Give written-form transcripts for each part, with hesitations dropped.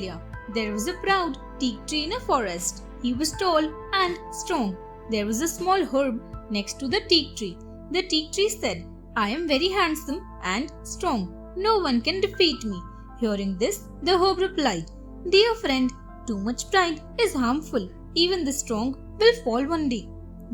Australia. There was a proud teak tree in a forest. He was tall and strong. There was a small herb next to the teak tree. The teak tree said, "I am very handsome and strong. No one can defeat me." Hearing this, the herb replied, "Dear friend, too much pride is harmful. Even the strong will fall one day."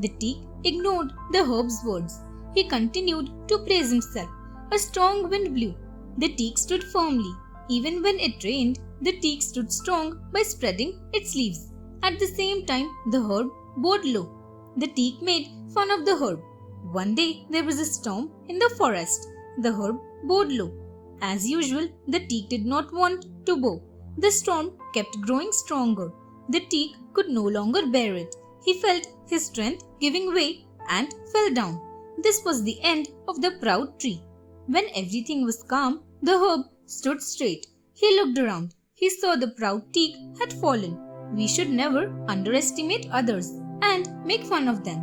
The teak ignored the herb's words. He continued to praise himself. A strong wind blew. The teak stood firmly. Even when it rained, the teak stood strong by spreading its leaves. At the same time, the herb bowed low. The teak made fun of the herb. One day, there was a storm in the forest. The herb bowed low. As usual, the teak did not want to bow. The storm kept growing stronger. The teak could no longer bear it. He felt his strength giving way and fell down. This was the end of the proud tree. When everything was calm, the herb stood straight. He looked around. He saw the proud teak had fallen. We should never underestimate others and make fun of them.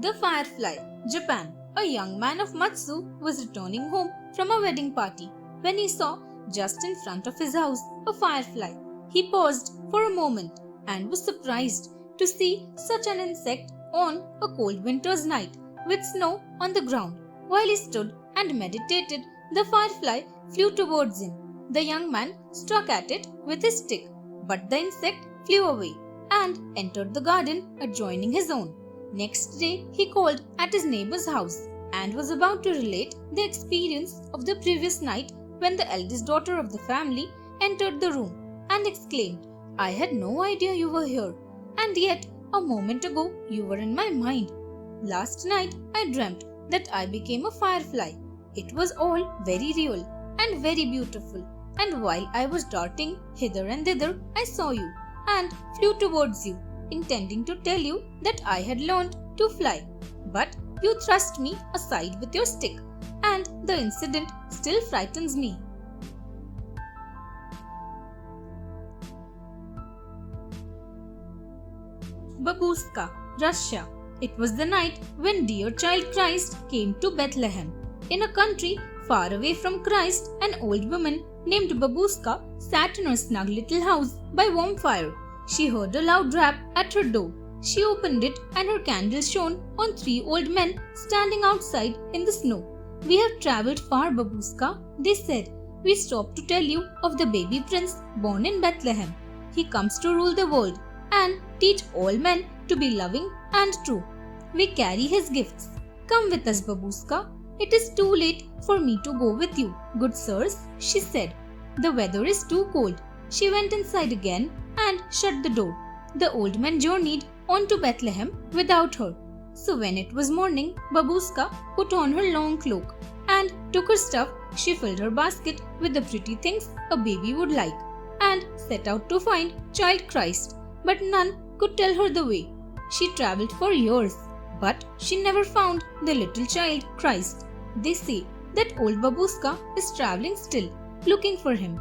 The Firefly, Japan. A young man of Matsu was returning home from a wedding party when he saw, just in front of his house, a firefly. He paused for a moment and was surprised to see such an insect on a cold winter's night with snow on the ground. While he stood and meditated, the firefly flew towards him. The young man struck at it with his stick, but the insect flew away and entered the garden adjoining his own. Next day, he called at his neighbor's house and was about to relate the experience of the previous night when the eldest daughter of the family entered the room and exclaimed, "I had no idea you were here, and yet a moment ago you were in my mind. Last night I dreamt that I became a firefly. It was all very real and very beautiful, and while I was darting hither and thither, I saw you and flew towards you, intending to tell you that I had learned to fly. But you thrust me aside with your stick, and the incident still frightens me." Babushka, Russia. It was the night when dear child Christ came to Bethlehem. In a country far away from Christ, an old woman named Babushka sat in her snug little house by warm fire. She heard a loud rap at her door. She opened it and her candle shone on 3 old men standing outside in the snow. "We have travelled far, Babushka," they said. "We stopped to tell you of the baby prince born in Bethlehem. He comes to rule the world and teach all men to be loving and true. We carry his gifts. Come with us, Babushka. It is too late for me to go with you, good sirs," she said. "The weather is too cold." She went inside again and shut the door. The old men journeyed on to Bethlehem without her. So when it was morning, Babushka put on her long cloak and took her stuff. She filled her basket with the pretty things a baby would like and set out to find child Christ. But none could tell her the way. She travelled for years, but she never found the little child Christ. They say that old Babushka is travelling still, looking for him.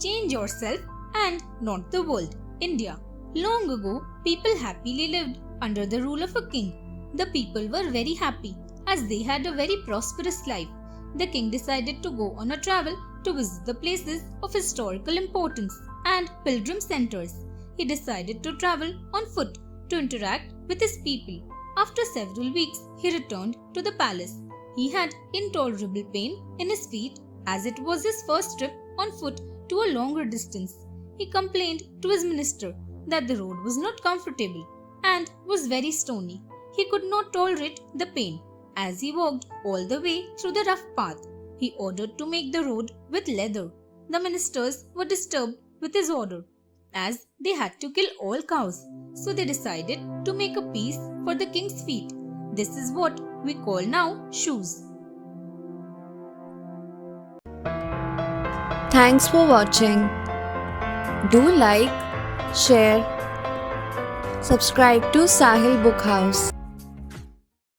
Change yourself and not the world. India. Long ago, people happily lived under the rule of a king. The people were very happy as they had a very prosperous life. The king decided to go on a travel to visit the places of historical importance and pilgrim centers. He decided to travel on foot to interact with his people. After several weeks, he returned to the palace. He had intolerable pain in his feet as it was his first trip on foot to a longer distance. He complained to his minister that the road was not comfortable and was very stony. He could not tolerate the pain. As he walked all the way through the rough path, he ordered to make the road with leather. The ministers were disturbed with his order, as they had to kill all cows. So they decided to make a piece for the king's feet. This is what we call now shoes. Thanks for watching. Do like, share, subscribe to Sahil Book House.